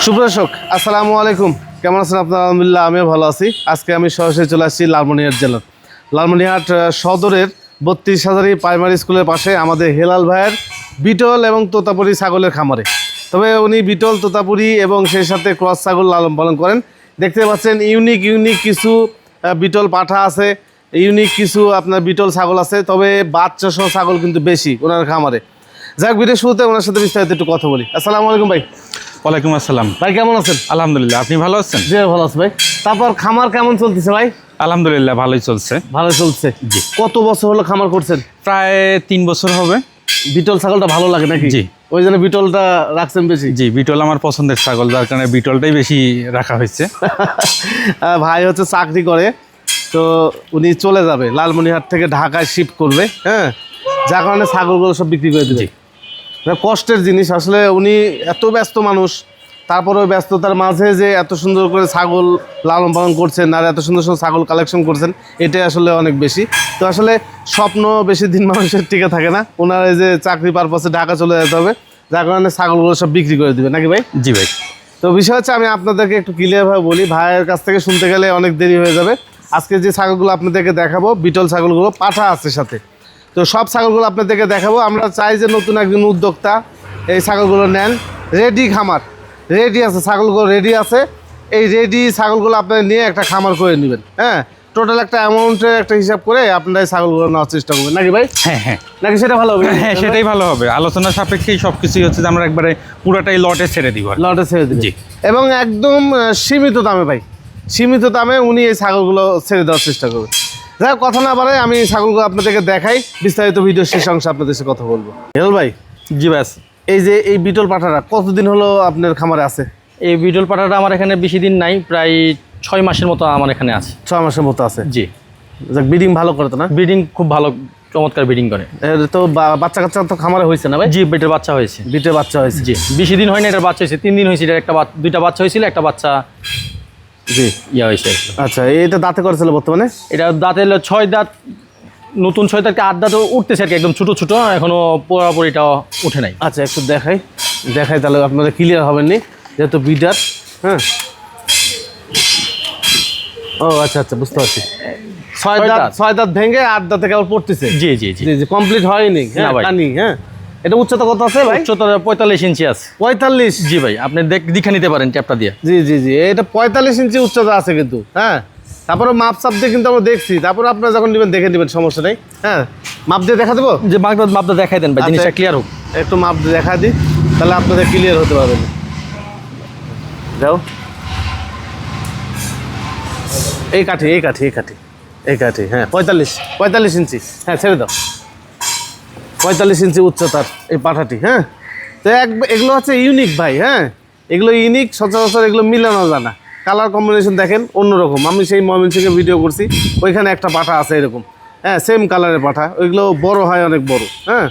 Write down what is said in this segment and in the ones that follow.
সুপ্রদর্শক আসসালামু আলাইকুম, কেমন আছেন আপনারা? আলহামদুলিল্লাহ আমিও ভালো আছি। আজকে আমি সরাসরি চলে আসছি লালমনিরহাট জেলার লালমনিরহাট সদরের 32,000 প্রাইমারি স্কুলের পাশে আমাদের হেলাল ভাইয়ের বিটল এবং তোতাপুরি ছাগলের খামারে। তবে উনি বিটল, তোতাপুরি এবং সেই সাথে ক্রস ছাগল লালন পালন করেন। দেখতে পাচ্ছেন ইউনিক কিছু বিটল পাঠা আছে, ইউনিক কিছু আপনার বিটল ছাগল আছে। তবে বাচ্চা সহ ছাগল কিন্তু বেশি ওনার খামারে। যাক, ভিডিও শুরুতে ওনার সাথে বিস্তারিত একটু কথা বলি। আসসালামু আলাইকুম ভাই। ওয়ালাইকুম আসসালাম ভাই, কেমন আছেন? আলহামদুলিল্লাহ, আপনি ভালো আছেন? জি ভালো আছি ভাই। তারপর খামার কেমন চলতেছে ভাই? আলহামদুলিল্লাহ ভালোই চলছে। ভালো চলছে। জি। কত বছর হলো খামার করছেন? প্রায় 3 বছর হবে। বিটল ছাগলটা ভালো লাগে নাকি? জি। ওই জন্য বিটলটা রাখছেন বেশি? জি, বিটল আমার পছন্দের ছাগল, যার কারণে বিটলটাই বেশি রাখা হয়েছে। ভাই হচ্ছে চাকরি করে, তো উনি চলে যাবে লালমনিরহাট থেকে ঢাকায় শিফট করবে, হ্যাঁ, যার কারণে ছাগলগুলো সব বিক্রি করে দিবে। কষ্টের জিনিস আসলে। উনি এত ব্যস্ত মানুষ, তারপরেও ব্যস্ততার মাঝে যে এত সুন্দর করে ছাগল লালন পালন করছেন আর এত সুন্দর সুন্দর ছাগল কালেকশন করছেন, এটাই আসলে অনেক বেশি। তো আসলে স্বপ্ন বেশি দিন মানুষের টিকে থাকে না। ওনার এই যে চাকরি পারপাসে ঢাকা চলে যেতে হবে, যার কারণে ছাগলগুলো সব বিক্রি করে দিবে নাকি ভাই? জি ভাই। তো বিষয় হচ্ছে, আমি আপনাদেরকে একটু ক্লিয়ারভাবে বলি, ভাইয়ের কাছ থেকে শুনতে গেলে অনেক দেরি হয়ে যাবে। আজকে যে ছাগলগুলো আপনাদেরকে দেখাবো, বিটল ছাগলগুলো পাঠা আছে সাথে, তো সব ছাগলগুলো আপনাদেরকে দেখাবো। আমরা চাই যে নতুন একজন উদ্যোক্তা এই ছাগলগুলো নেন। রেডি খামার রেডি আছে, ছাগলগুলো রেডি আছে। এই রেডি ছাগলগুলো আপনারা নিয়ে একটা খামার করে নেবেন, হ্যাঁ। টোটাল একটা অ্যামাউন্টের একটা হিসাব করে আপনারা এই ছাগলগুলো নেওয়ার চেষ্টা করবেন নাকি ভাই? হ্যাঁ, নাকি সেটা ভালো হবে? হ্যাঁ, সেটাই ভালো হবে। আলোচনা সাপেক্ষেই সবকিছুই হচ্ছে যে আমরা একবারে পুরোটাই লটে ছেড়ে দিব। লটে ছেড়ে দিন। জি। এবং একদম সীমিত দামে ভাই, সীমিত দামে উনি এই ছাগলগুলো ছেড়ে দেওয়ার চেষ্টা করবেন। যাই হোক, কথা না বাড়াই আমি ছাগলগুলো আপনাদেরকে দেখাই, বিস্তারিত ভিডিও শেষ অংশে আপনাদের সাথে কথা বলবো। হেল ভাই, জি ব্যাস। এই যে এই বিটল পাঠাটা কতদিন হলো আপনার খামারে আছে? এই বিটল পাঠাটা আমার এখানে বেশি দিন নাই, প্রায় 6 মাসের মতো আমার এখানে আছে। 6 মাসের মতো আছে। জি। যাক, ব্রিডিং ভালো করে তো না? ব্রিডিং খুব ভালো, চমৎকার ব্রিডিং করে। এর তো বাচ্চা কাচ্চা তো খামারে হয়েছে না ভাই? জি, বিটের বাচ্চা হয়েছে। বিটের বাচ্চা হয়েছে। জি, বেশি দিন হয়নি, এটার বাচ্চা হয়েছে 3 দিন হয়েছে। এটার দুইটা বাচ্চা হয়েছিল, একটা বাচ্চা জি ইয়া হয়েছে। আচ্ছা, এটা দাঁতে করেছিল বর্তমানে? এটা দাঁতে 6 দাঁত, নতুন 6 দাঁতকে 8 দাঁত উঠতেছে আর কি, একদম ছোটো ছোটো, এখনো পুরোপুরিটা উঠে নাই। আচ্ছা, একটু দেখাই তাহলে আপনারা ক্লিয়ার হবেন নি, যেহেতু বিটার। হ্যাঁ, ও আচ্ছা, বুঝতে পারছি। 6 দাঁত ভেঙে 8 দাঁতে কেবল পড়তেছে। জি জি জি জি, কমপ্লিট হয়নি। হ্যাঁ ভাই। হ্যাঁ, এটা উচ্চতা কত আছে ভাই? উচ্চতা 45 ইঞ্চি আছে। 45? জি ভাই, আপনি দেখে নিতে পারেন ট্যাপটা দিয়ে। জি, এটা 45 ইঞ্চি উচ্চতা আছে কিন্তু, হ্যাঁ। তারপরে মাপ সাপ দিয়ে কিন্তু আমরা দেখছি, তারপরে আপনারা যখন নেবেন দেখে নেবেন, সমস্যা নেই। হ্যাঁ, মাপ দিয়ে দেখা দেবো? যে মাপটা দেখাই দেন ভাই, জিনিসটা ক্লিয়ার হোক। একটু মাপ দিয়ে দেখা দিই, তাহলে আপনাদের ক্লিয়ার হতে পারবেন। যাও, এই কাঠি, হ্যাঁ, 45 ইঞ্চি। হ্যাঁ, ছেড়ে দাও। 45 ইঞ্চি উচ্চতার এই পাঠাটি, হ্যাঁ। তো এগুলো হচ্ছে ইউনিক ভাই, হ্যাঁ, এগুলো ইউনিক, সচরাচর এগুলো মিলানো যায় না। কালার কম্বিনেশন দেখেন অন্যরকম। আমি সেই ময়মনসিংহে ভিডিও করছি, ওইখানে একটা পাঠা আছে এরকম, হ্যাঁ, সেম কালারের পাঠা। ওইগুলো বড় হয়, অনেক বড়, হ্যাঁ।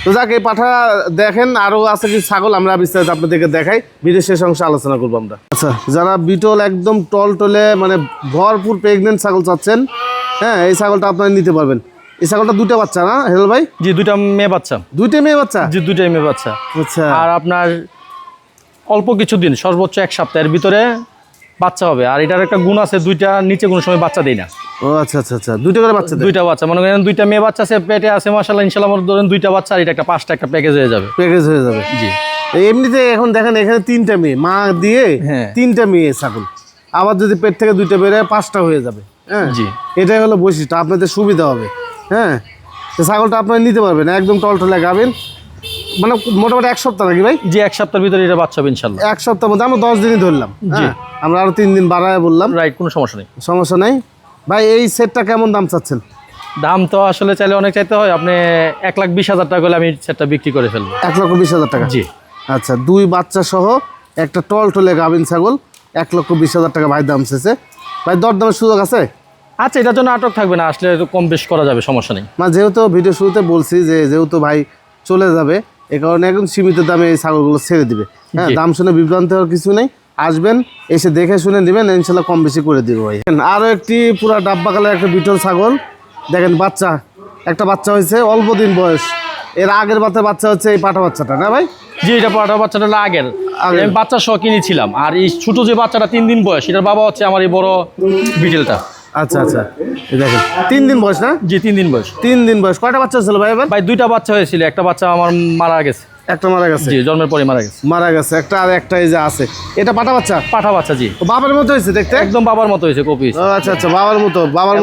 তো যাক, এই পাঠা দেখেন, আরও আছে কিছু ছাগল, আমরা বিস্তারিত আপনাদেরকে দেখাই, ভিডিও শেষ অংশে আলোচনা করবো আমরা। আচ্ছা, যারা বিটল একদম টলে মানে ভরপুর প্রেগনেন্ট ছাগল চাচ্ছেন, হ্যাঁ, এই ছাগলটা আপনারা নিতে পারবেন। এই ছাগলটা 2টা বাচ্চা না হেল ভাই? জি, 2টা মেয়ে বাচ্চা। 2টে মেয়ে বাচ্চা? জি, 2টাই মেয়ে বাচ্চা। আচ্ছা। আর আপনার অল্প কিছু দিন, সর্বোচ্চ 1 সপ্তাহের ভিতরে বাচ্চা হবে। আর এটার একটা গুণ আছে, 2টা নিচে কোনো সময় বাচ্চা দেয় না। ও আচ্ছা, 2টা করে বাচ্চা? 2টা বাচ্চা, মনে করেন 2টা মেয়ে বাচ্চা আছে, পেটে আছে মাশাআল্লাহ, ইনশাআল্লাহ মনে ধরেন 2টা বাচ্চা, আর এটা একটা 5টা একটা প্যাকেজ হয়ে যাবে। প্যাকেজ হয়ে যাবে। জি। এমনিতে এখন দেখেন এখানে 3টা মেয়ে, মা দিয়ে 3টা মেয়ে ছাগল, আবার যদি পেট থেকে 2টা বের হয় 5টা হয়ে যাবে, হ্যাঁ। জি, এটাই হলো বৈশিষ্ট্য, আপনাদের সুবিধা হবে, হ্যাঁ। তো ছাগলটা আপনারা নিতে পারবেন, একদম টলটলে গাবেন, মানে মোটামুটি 1 সপ্তাহ নাকি ভাই? জি, 1 সপ্তাহের ভিতরে এটা বাচ্চা হবে ইনশাআল্লাহ। 1 সপ্তাহের মধ্যে আমরা 10 দিনই ধরলাম। জি। আমরা আরো 3 দিন বাড়ায় বললাম। রাইট, কোনো সমস্যা নেই। সমস্যা নেই ভাই। এই সেটটা কেমন দাম চাচ্ছেন? দাম তো আসলে চাইলে অনেক চাইতে হয়। আপনি 1,20,000 টাকা হলে আমি সেটটা বিক্রি করে ফেলবো। 1,20,000 টাকা? জি। আচ্ছা, 2 বাচ্চা সহ একটা টলটলে গাভিন ছাগল, 1,20,000 টাকা ভাই দাম চেয়েছে। ভাই, দরদামের সুযোগ আছে? আচ্ছা, এটার জন্য আটক থাকবে না, আসলে একটু কম বেশ করা যাবে, সমস্যা নেই। মানে যেহেতু ভিডিও শুরুতে বলছি যে যেহেতু ভাই চলে যাবে, এ কারণে একদম সীমিত দামে এই ছাগলগুলো ছেড়ে দিবে, হ্যাঁ। দাম শুনে বিভ্রান্ত হওয়ার কিছু নেই, আসবেন, এসে দেখে শুনে নেবেন, ইনশাল্লাহ কম বেশি করে দিব ভাই। আরও একটি পুরা ডাব্বা কালার একটা বিটল ছাগল দেখেন, একটা বাচ্চা হয়েছে, অল্প দিন বয়স। এর আগের বাচ্চা হচ্ছে এই পাঠা বাচ্চাটা না ভাই? জি, এটা পাঠা বাচ্চাটা হলো আগের। আগের। আমি বাচ্চা সহ কিনেছিলাম। আর এই ছোট যে বাচ্চাটা 3 দিন বয়স, এটার বাবা হচ্ছে আমার এই বড় বিটেলটা। আচ্ছা আচ্ছা, এই দেখেন 3 দিন বয়স না? জি, 3 দিন বয়স। 3 দিন বয়স। কয়টা বাচ্চা ছিল ভাই এবার? ভাই 2টা বাচ্চা হয়েছিল, একটা বাচ্চা আমার মারা গেছে। একটা মারা গেছে? জি, জন্মের পরে মারা গেছে। মারা গেছে একটা, আর একটা এই যে আছে, এটা পাঠা বাচ্চা? পাঠা বাচ্চা, জি। ও বাবার মতো হয়েছে দেখতে? একদম বাবার মতো হয়েছে, কপি। ও আচ্ছা আচ্ছা, বাবার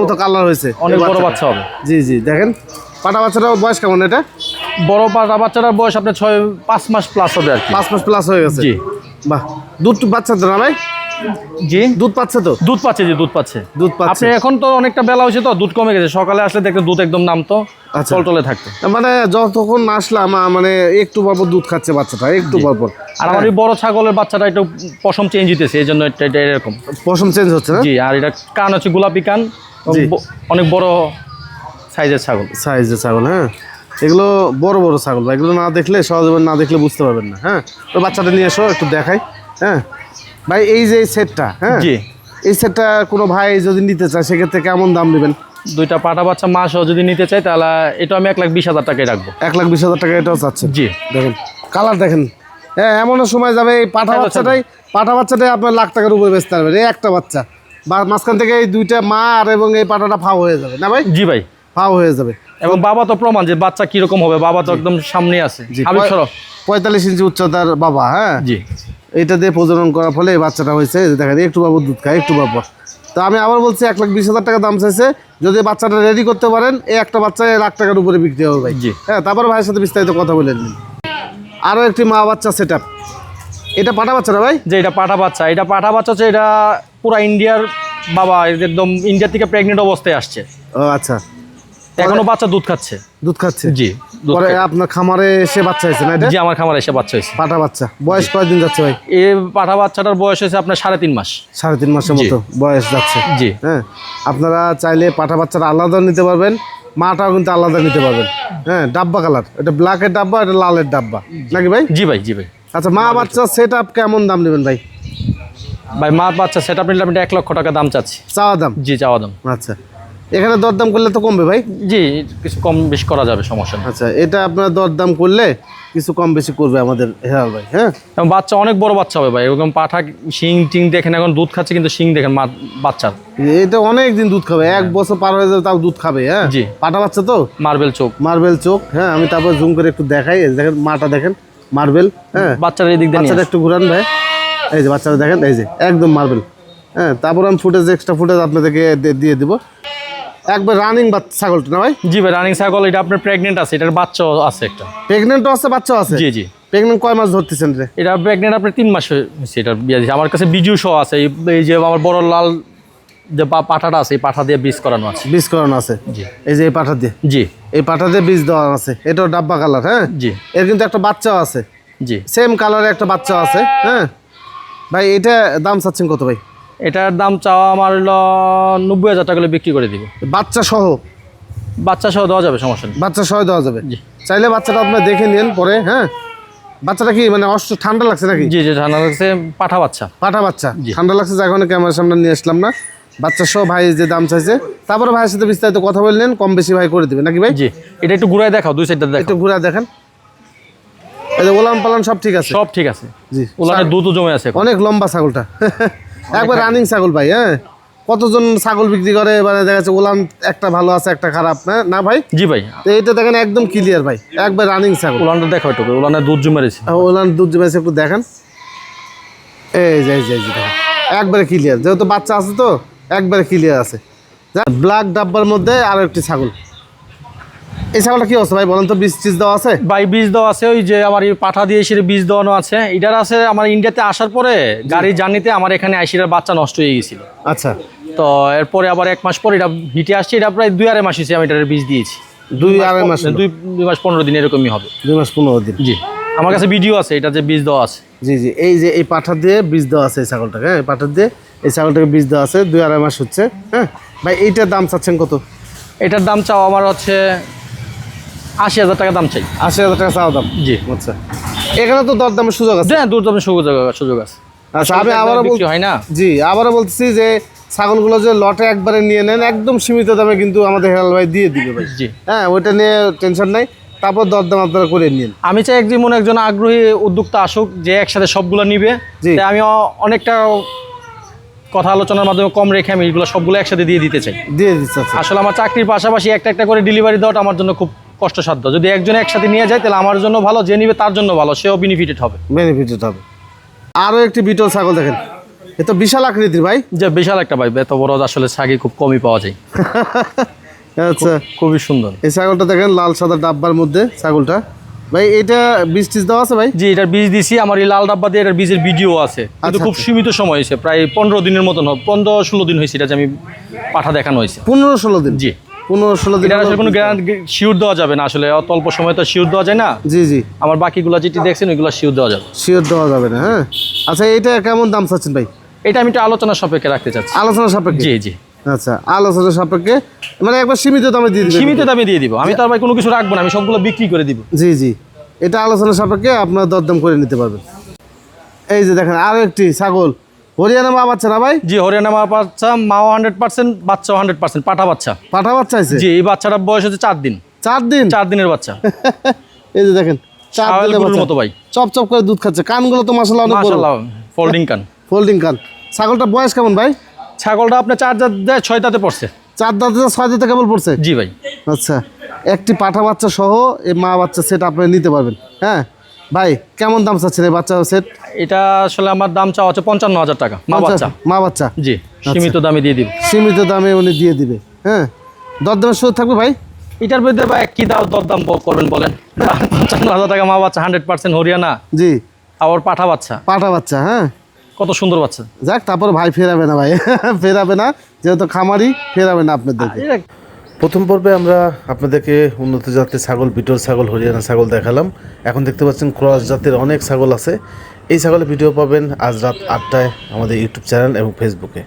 মতো কালার হয়েছে। অনেক এই বড় বাচ্চাটা। বাচ্চা হবে। জি জি, দেখেন পাঠা বাচ্চাটার বয়স কেমন এটা? বড় পাঠা বাচ্চাটার বয়স আপনার 5 মাস প্লাস হবে আর কি। 5 মাস প্লাস হয়ে গেছে? জি। বাহ, দুধ বাচ্চা তো না ভাই? জি, দুধ পাচ্ছে তো? দুধ পাচ্ছে, জি দুধ পাচ্ছে। দুধ পাচ্ছে। আপনি এখন তো অনেকটা বেলা হয়েছে, তো দুধ কমে গেছে। সকালে আসলে দেখতে দুধ একদম নামতো, আচ্ছা। টলটলে থাকতো। মানে যতক্ষণ আসলাম মানে একটু পরপর দুধ খাচ্ছে বাচ্চাটা, একটু পরপর। আর আমার এই বড় ছাগলের বাচ্চাটা একটু পশম চেঞ্জ হইতেছে, এই জন্য এটা এরকম। পশম চেঞ্জ হচ্ছে না? জি, আর এটা কান হচ্ছে গোলাপি কান, জি। অনেক বড় সাইজের ছাগল। সাইজের ছাগল, হ্যাঁ। এগুলো বড় বড় ছাগল ভাই, এগুলো না দেখলে সহজে না দেখলে বুঝতে পারবেন না। হ্যাঁ, তো বাচ্চাটা নিয়ে এসো একটু দেখাই। হ্যাঁ ভাই, এই যে সেটটা, হ্যাঁ জি, এই সেটটা কোনো ভাই যদি নিতে চায় সেক্ষেত্রে কেমন দাম নেবেন? 2টা পাঠা বাচ্চা মাসও যদি নিতে চাই তাহলে এটা আমি 1,20,000 টাকায় রাখবো। 1,20,000 টাকা এটাও চাচ্ছেন? জি। দেখেন কালার দেখেন। হ্যাঁ, এমনও সময় যাবে এই পাঠা বাচ্চাটাই আপনার লাখ টাকার উপরে বেচতে পারবেন। এই একটা বাচ্চা বা মাঝখান থেকে এই 2টা মা আর এবং এই পাঠাটা ফাও হয়ে যাবে না ভাই? জি ভাই। ফাও হয়ে যাবে। এবং বাবা তো প্রমাণ যে বাচ্চা কিরকম হবে, বাবা তো একদম সামনে আছে। জি, হাবিব সরো। 45 ইঞ্চি উচ্চতার বাবা। হ্যাঁ, জি, এইটা দিয়ে প্রজনন করার ফলে এই বাচ্চাটা হয়েছে। এই যে দেখেন একটু বাবু দুধ খায়, একটু বাবর। তো আমি আবার বলছি 1,20,000 টাকা দাম চাইছে। যদি বাচ্চাটা রেডি করতে পারেন এই একটা বাচ্চা 1,00,000 টাকার উপরে বিক্রি হবে ভাই। জি। হ্যাঁ, তারপর ভাইয়ের সাথে বিস্তারিত কথা বলে নিন। আরও একটি মা বাচ্চা সেট আপ, এটা পাঠা বাচ্চা না ভাই? যে এটা পাঠা বাচ্চা, এটা পাঠা বাচ্চা হচ্ছে, এটা পুরা ইন্ডিয়ার বাবা, একদম ইন্ডিয়া থেকে প্রেগনেন্ট অবস্থায় আসছে। ও আচ্ছা, এখনো বাচ্চা দুধ খাচ্ছে। দুধ খাচ্ছে? জি, দুধ পরে খায়। আপনার খামারে এসে বাচ্চা হয়েছে না এটা? জি, আমার খামারে এসে বাচ্চা হয়েছে। পাঠা বাচ্চা বয়স কয়দিন যাচ্ছে ভাই? এই পাঠা বাচ্চাটার বয়স হয়েছে আপনার 3.5 মাস। 3.5 মাসের জি। মতো বয়স যাচ্ছে। জি। হ্যাঁ, আপনারা চাইলে পাঠা বাচ্চাটা আলাদা নিতে পারবেন, মাটাও কিন্তু আলাদা নিতে পারবেন। হ্যাঁ, ডাব্বা কালার, এটা ব্ল্যাকের ডাব্বা, এটা লালের ডাব্বা নাকি ভাই? জি ভাই, জি ভাই। আচ্ছা, মা বাচ্চা সেট আপ কেমন দাম নেবেন ভাই? ভাই মা বাচ্চা সেট আপ নিলে আমি 1 লক্ষ টাকা দাম চাচ্ছি। চাওয়া দাম? জি, চাওয়া দাম। আচ্ছা, এখানে দরদাম করলে তো কমবে ভাই? জি, কিছু কম বেশি করা যাবে, সমস্যা নেই। আচ্ছা, এটা আপনার দরদাম করলে কিছু কম বেশি করবে আমাদের হেলাল ভাই। হ্যাঁ, এবং বাচ্চা অনেক বড় বাচ্চা হবে ভাই, এরকম পাঠা শিং টিং দেখেন, এখন দুধ খাচ্ছে কিন্তু শিং দেখেন বাচ্চার। এটা অনেক দিন দুধ খাবে, 1 বছর পার হয়ে যাবে তাও দুধ খাবে। হ্যাঁ, জি। পাঠা বাচ্চা তো মার্বেল চোখ। মার্বেল চোখ। হ্যাঁ, আমি তারপর জুম করে একটু দেখাই। এই যে দেখেন মাটা দেখেন, মার্বেল। হ্যাঁ, বাচ্চার এই দিক দিয়ে নিয়ে বাচ্চাটা একটু ঘুরান ভাই। এই যে বাচ্চাটা দেখেন, এই যে একদম মার্বেল। হ্যাঁ, তারপর আমি এক্সট্রা ফুটেজ আপনাদেরকে দিয়ে দিব। একবার রানিং ছাগলটা না ভাই? আসি। জি ভাই, রানিং ছাগল, এটা আপনার প্রেগনেন্ট আছে, এটার বাচ্চাও আছে একটা। প্রেগনেন্টও আছে, বাচ্চাও আছে? জি, জি। প্রেগনেন্ট কয় মাস ধরতেছেন রে? এটা প্রেগনেন্ট আপনার 3 মাস হয়েছে, এটা বিয়ে দিয়েছে। আমার কাছে বিজু সহ আছে, এই যে আমার বড় লাল যে পাঠাটা আছে, এই পাঠা দিয়ে বীজ করানো আছে। বীজ করানো আছে? জি। এই যে এই পাঠা দিয়ে? জি, এই পাঠা দিয়ে বীজ দেওয়া আছে। এটাও ডাব্বা কালার। হ্যাঁ, জি, এর কিন্তু একটা বাচ্চাও আছে, জি। সেম কালারে একটা বাচ্চাও আছে। হ্যাঁ ভাই, এটা দাম চাচ্ছেন কত ভাই? এটার দাম চাওয়া আমার হলো 90,000 টাকা বিক্রি করে দিব। বাচ্চা সহ? বাচ্চা সহ দেওয়া যাবে, সমস্যা নেই। বাচ্চা সহ দেওয়া যাবে? জি। চাইলে বাচ্চাটা আপনার দেখে নিন পরে। হ্যাঁ, বাচ্চাটা কি মানে ঠান্ডা লাগছে নাকি? জি, জি, ঠান্ডা লাগছে, পাঠা বাচ্চা। পাঠা বাচ্চা জি। ঠান্ডা লাগছে, যখন ক্যামেরার সামনে নিয়ে আসলাম না। বাচ্চা সহ ভাই যে দাম চাইছে, তারপরে ভাইয়ের সাথে বিস্তারিত কথা বললেন, কম বেশি ভাই করে দিবে নাকি ভাই? জি, এটা একটু ঘুরায় দেখাও, দুই সাইডটা একটু দেখো। ঘুরে দেখেন। এই যে ওলান পালান সব ঠিক আছে? সব ঠিক আছে। জি। ওলানে দুধও জমে আছে এখন। অনেক লম্বা ছাগলটা। একবার রানিং ছাগল ভাই। হ্যাঁ, কতজন ছাগল বিক্রি করে, মানে দেখা যাচ্ছে ওলান একটা ভালো আছে একটা খারাপ, হ্যাঁ না ভাই? জি ভাই, তো এইটা দেখেন একদম ক্লিয়ার ভাই, একবার রানিং ছাগল। ওলানটা দেখো একটু, ওলানে দুধ জমে রয়েছে। ওলান দুধ জমেছে, একটু দেখেন। এই যে দেখেন একবারে ক্লিয়ার, যেহেতু বাচ্চা আছে তো একবারে ক্লিয়ার আছে। ব্ল্যাক ডাব্বার মধ্যে আরো একটি ছাগল। এই ছাগলটা কি অবস্থা ভাই বলেন তো? বীজ টিজ দেওয়া আছে? ভাই বীজ দেওয়া আছে, ওই যে আমার এই পাঠা দিয়ে এসে বীজ দেওয়ানো আছে। এটার আছে আমার ইন্ডিয়াতে আসার পরে গাড়ির জার্নিতে আমার এখানে আইসিটার বাচ্চা নষ্ট হয়ে গেছিল। আচ্ছা, তো এরপরে আবার 1 মাস পর এটা হিটে আসছে। এটা প্রায় 2-2.5 মাস হয়েছে আমি এটার বীজ দিয়েছি। 2-2.5 মাস? 2 মাস 15 দিন এরকমই হবে। 2 মাস 15 দিন? জি, আমার কাছে ভিডিও আছে, এটা যে বীজ দেওয়া আছে। জি জি, এই যে এই পাঠা দিয়ে বীজ দেওয়া আছে এই ছাগলটাকে। হ্যাঁ, পাঠা দিয়ে এই ছাগলটাকে বীজ দেওয়া আছে, 2-2.5 মাস হচ্ছে। হ্যাঁ ভাই, এইটার দাম চাচ্ছেন কত? এটার দাম চাও আমার হচ্ছে 80,000 টাকা দাম চাই। 80,000 টাকা চাওয়া দাম? জি। আচ্ছা, এখানে তো দরদামের সুযোগ আছে? হ্যাঁ, দূর দামের সুযোগ আছে। আচ্ছা, আমি আবারও বিক্রি হয় না। জি, আবারও বলতেছি যে ছাগলগুলো যে লটে একবারে নিয়ে নেন, একদম সীমিত দামে কিন্তু আমাদের হেলাল ভাই দিয়ে দিবে ভাই। জি। হ্যাঁ, ওইটা নিয়ে টেনশন নাই। তারপর দরদাম আপনারা করে নিন। আমি চাই একজন আগ্রহী উদ্যোক্তা আসুক, যে একসাথে সবগুলো নিবে। জি। তাই আমি অনেকটা কথা আলোচনার মাধ্যমে কম রেখে আমি এগুলো সবগুলো একসাথে দিয়ে দিতে চাই। দিয়ে দিচ্ছে। আচ্ছা আসলে আমার চাকরির পাশাপাশি একটা করে ডেলিভারি দেওয়াটা আমার জন্য খুব কষ্টসাধ্য। যদি একজন একসাথে নিয়ে যায় তাহলে আমার জন্য ভালো, যে নিবে তার জন্য ভালো, সেও বেনিফিটেড হবে। বেনিফিটেড হবে। আরও একটি বিটল ছাগল দেখেন, এ তো বিশাল আকৃতির ভাই। যে বিশাল একটা ভাই, এত বড় আসলে ছাগি খুব কমই পাওয়া যায়। আচ্ছা, খুবই সুন্দর। এই ছাগলটা দেখেন লাল সাদা ডাব্বার মধ্যে ছাগলটা। ভাই এটা বীজ টিজ দেওয়া আছে ভাই? জি, এটার বীজ দিছি, আমার এই লাল ডাব্বা দিয়ে এটার বীজের ভিডিও আছে, কিন্তু খুব সীমিত সময় হয়েছে, প্রায় 15 দিনের মতন, 15-16 দিন হয়েছে এটা যে আমি পাঠা দেখানো হয়েছে। 15-16 দিন? জি। 15-16 দিন এটা আসলে কোনো শিওর দেওয়া যাবে না, আসলে অত অল্প সময় তো শিওর দেওয়া যায় না। জি জি। আমার বাকিগুলো যেটি দেখছেন ওইগুলো শিওর দেওয়া যাবে। শিওর দেওয়া যাবে না, হ্যাঁ। আচ্ছা, এটা কেমন দাম চাচ্ছেন ভাই? এটা আমি একটা আলোচনা সাপেক্ষে রাখতে চাচ্ছি। আলোচনা সাপেক্ষে? জি জি। আচ্ছা, আলোচনা সাপেক্ষে মানে একবার সীমিত দামে দিয়ে দিবেন? সীমিত দামে দিয়ে দিব, আমি তার ভাই কোনো কিছু রাখবো না, আমি সবগুলো বিক্রি করে দিব। জি জি, এটা আলোচনা সাপেক্ষে আপনার দরদাম করে নিতে পারবেন। এই যে দেখেন আরো একটি ছাগল, হরিয়ানা মা বাচ্চা না ভাই? জি, হরিয়ানা মা বাচ্চা, মাও 100%, বাচ্চাও 100%, পাঠা বাচ্চা। পাঠা বাচ্চা আছে? জি, এই বাচ্চাটার বয়স হচ্ছে 4 দিন। 4 দিন? 4 দিনের বাচ্চা। এই যে দেখেন 4 শাওয়াল দিনের গরুর বাচ্চা, মতো ভাই। চপ চপ করে দুধ খাচ্ছে। কানগুলো তো মাশাআল্লাহ অনেক বড়। মাশাআল্লাহ, ফোল্ডিং কান। ফোল্ডিং কান। ছাগলটা বয়স কেমন ভাই? ছাগলটা আপনার 4 দাঁত দেয়, 6 দাঁতে পড়ছে। 4 দাঁতে 6 দাঁতে কেবল পড়ছে? জি ভাই। আচ্ছা, একটি পাঠা বাচ্চা সহ এই মা বাচ্চা সেট আপনি নিতে পারবেন। হ্যাঁ ভাই, কেমন দাম চাচ্ছেন এই বাচ্চা সেট? এটা আসলে আমার দাম চাওয়া হচ্ছে 55,000 টাকা, মা বাচ্চা। মা বাচ্চা? জি, সীমিত দামে দিয়ে দিব। সীমিত দামে উনি দিয়ে দিবে, হ্যাঁ। দরদামের সুযোগ থাকবে ভাই? এটার মধ্যে ভাই কি দরদাম করবেন বলেন? 55,000 টাকা মা বাচ্চা, 100% হরিয়ানা, জি। আবার পাঠা বাচ্চা, পাঠা বাচ্চা, হ্যাঁ। কত সুন্দর বাচ্চা। যাক, তারপর ভাই ফেরাবে না ভাই। ফেরাবে না, যেহেতু খামারি, ফেরাবে না আপনাদেরকে। প্রথম পর্বে আমরা আপনাদেরকে উন্নত জাতের ছাগল, বিটল ছাগল, হরিয়ানা ছাগল দেখালাম। এখন দেখতে পাচ্ছেন ক্রস জাতের অনেক ছাগল আছে। এই ছাগলের ভিডিও পাবেন আজ রাত 8টায় আমাদের ইউটিউব চ্যানেল এবং ফেসবুকে।